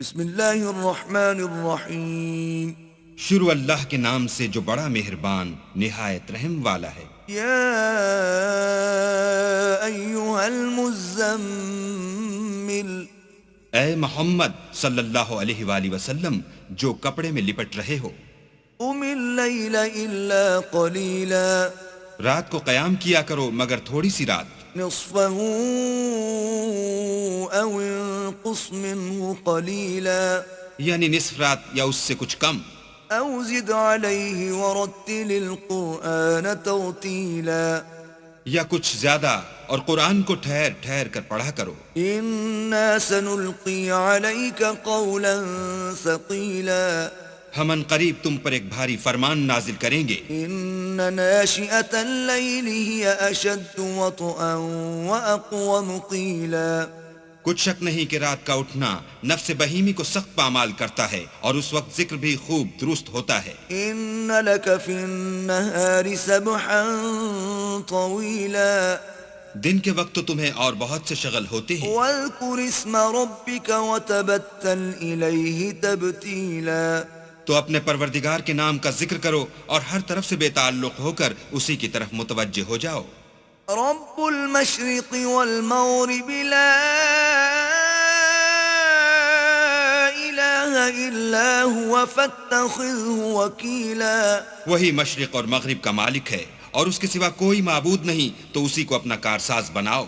بسم اللہ الرحمن الرحیم. شروع اللہ کے نام سے جو بڑا مہربان نہایت رحم والا ہے. یا ایہا المزمل. اے محمد صلی اللہ علیہ وآلہ وسلم جو کپڑے میں لپٹ رہے ہو، قم اللیل الا قلیلا. رات کو قیام کیا کرو مگر تھوڑی سی رات. نصفہ او انقص منہ قلیلا. یعنی نصف رات یا اس سے کچھ کم. او زد علیہ ورتل القرآن ترتیلا. یا کچھ زیادہ اور قرآن کو ٹھہر ٹھہر کر پڑھا کرو. انا سنلقی علیک قولا ثقیلا. ہم ان قریب تم پر ایک بھاری فرمان نازل کریں گے. ان ناشئة اللیل ہی اشد وطئا واقوم قیلا. کچھ شک نہیں کہ رات کا اٹھنا نفس بہیمی کو سخت پامال کرتا ہے اور اس وقت ذکر بھی خوب درست ہوتا ہے. ان لک فی النہار سبحا طویلا. دن کے وقت تو تمہیں اور بہت سے شغل ہوتے ہیں. واذکر اسم ربک وتبتل الیہ تبتیلا. تو اپنے پروردگار کے نام کا ذکر کرو اور ہر طرف سے بے تعلق ہو کر اسی کی طرف متوجہ ہو جاؤ. رب المشرق والمغرب لا الہ الا هو فاتخذه وکیلا. وہی مشرق اور مغرب کا مالک ہے اور اس کے سوا کوئی معبود نہیں، تو اسی کو اپنا کارساز بناؤ.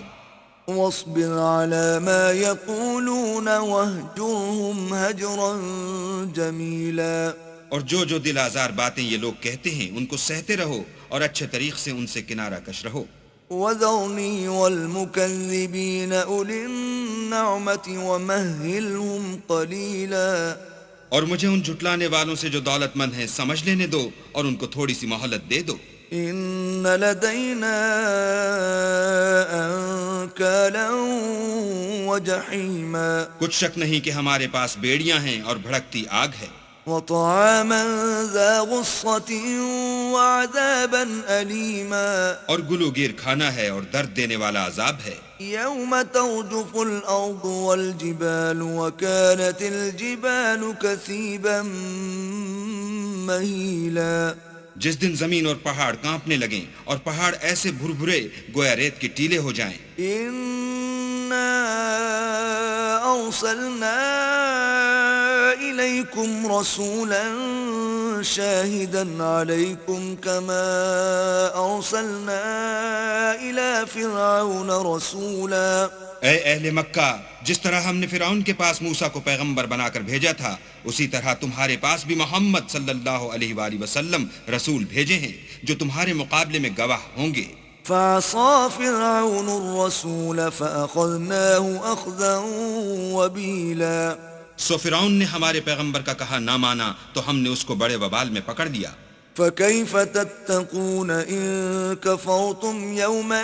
واصبر على ما يقولون واهجرهم هجرا جميلا. اور جو دل آزار باتیں یہ لوگ کہتے ہیں ان کو سہتے رہو اور اچھے طریق سے ان سے کنارہ کش رہو. وذرني والمكذبين أولي النعمة ومهلهم قليلا. اور مجھے ان جھٹلانے والوں سے جو دولت مند ہیں سمجھ لینے دو اور ان کو تھوڑی سی مہلت دے دو. إن لدينا أنكالا وجحيما. کچھ شک نہیں کہ ہمارے پاس بیڑیاں ہیں اور بھڑکتی آگ ہے. وطعاما ذا غصة وعذابا أليما. اور گلوگیر کھانا ہے اور درد دینے والا عذاب ہے. يوم ترجف الأرض والجبال وكانت الجبال كثيبا مهيلا. جس دن زمین اور پہاڑ کانپنے لگیں اور پہاڑ ایسے بھربھرے گویا ریت کے ٹیلے ہو جائیں. إنا أرسلنا إليكم رسولا شاهدا عليكم كما أرسلنا إلى فرعون رسولا. اے اہل مکہ، جس طرح ہم نے فرعون کے پاس موسیٰ کو پیغمبر بنا کر بھیجا تھا، اسی طرح تمہارے پاس بھی محمد صلی اللہ علیہ وآلہ وسلم رسول بھیجے ہیں جو تمہارے مقابلے میں گواہ ہوں گے. فعصى فرعون الرسول فأخذناه أخذا وبيلا. سو فرعون نے ہمارے پیغمبر کا کہا نہ مانا تو ہم نے اس کو بڑے وبال میں پکڑ لیا. فكيف تتقون إن كفرتم يوما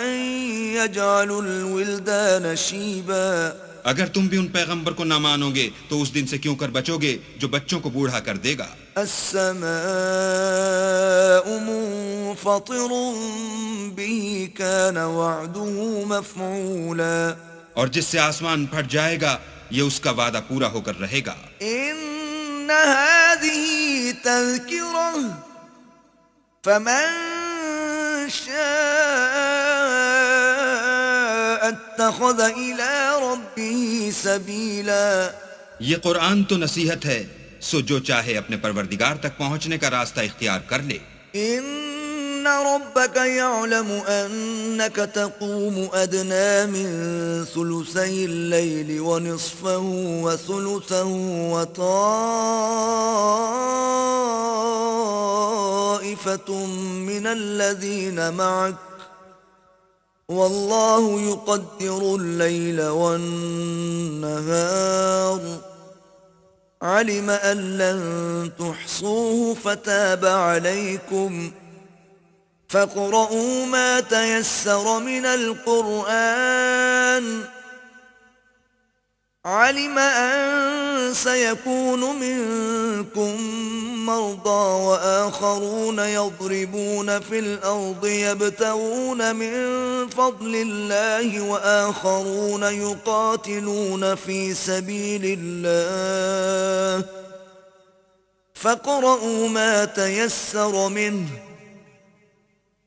يجعل الولدان شيبا. اگر تم بھی ان پیغمبر کو نہ مانو گے تو اس دن سے کیوں کر بچو گے جو بچوں کو بوڑھا کر دے گا. السماء منفطر به كان وعده مفعولا. اور جس سے آسمان پھٹ جائے گا یہ اس کا وعدہ پورا ہو کر رہے گا. إن هذه تذكرة فمن شاء اتخذ إلى ربه سبيلا. یہ قرآن تو نصیحت ہے، سو جو چاہے اپنے پروردگار تک پہنچنے کا راستہ اختیار کر لے. إن ربك يعلم أنك تقوم أدنى من ثلثي الليل ونصفه وثلثه وطائفة من الذين معك والله يقدر الليل والنهار علم أن لن تحصوه فتاب عليكم فاقرؤوا ما تيسر من القرآن علم أن سيكون منكم مرضى وآخرون يضربون في الأرض يبتغون من فضل الله وآخرون يقاتلون في سبيل الله فاقرؤوا ما تيسر منه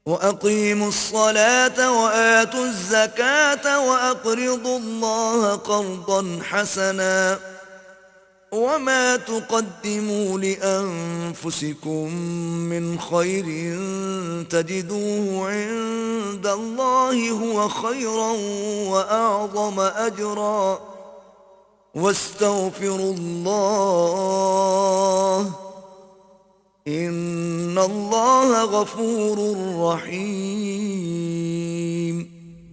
وأقيموا الصلاة وآتوا الزكاة وأقرضوا الله قرضا حسنا وما تقدموا لأنفسكم من خير تجدوه عند الله هو خيرا وأعظم أجرا واستغفروا الله ان اللہ غفور رحیم۔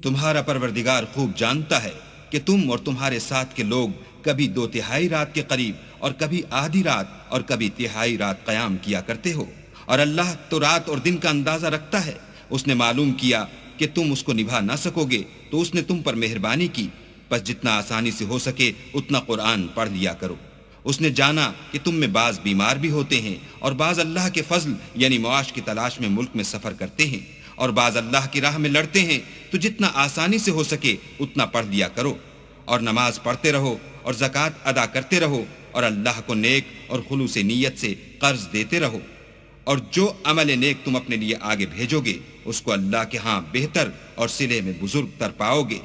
تمہارا پروردگار خوب جانتا ہے کہ تم اور تمہارے ساتھ کے لوگ کبھی 2/3 رات کے قریب اور کبھی آدھی رات اور کبھی 1/3 رات قیام کیا کرتے ہو، اور اللہ تو رات اور دن کا اندازہ رکھتا ہے۔ اس نے معلوم کیا کہ تم اس کو نبھا نہ سکو گے تو اس نے تم پر مہربانی کی، بس جتنا آسانی سے ہو سکے اتنا قرآن پڑھ لیا کرو۔ اس نے جانا کہ تم میں بعض بیمار بھی ہوتے ہیں اور بعض اللہ کے فضل یعنی معاش کی تلاش میں ملک میں سفر کرتے ہیں، اور بعض اللہ کی راہ میں لڑتے ہیں، تو جتنا آسانی سے ہو سکے اتنا پڑھ لیا کرو، اور نماز پڑھتے رہو اور زکوٰۃ ادا کرتے رہو، اور اللہ کو نیک اور خلوص نیت سے قرض دیتے رہو، اور جو عمل نیک تم اپنے لیے آگے بھیجو گے اس کو اللہ کے ہاں بہتر اور صلے میں بزرگ تر پاؤ گے،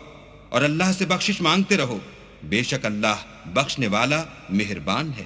اور اللہ سے بخشش مانگتے رہو، بے شک اللہ بخشنے والا مہربان ہے۔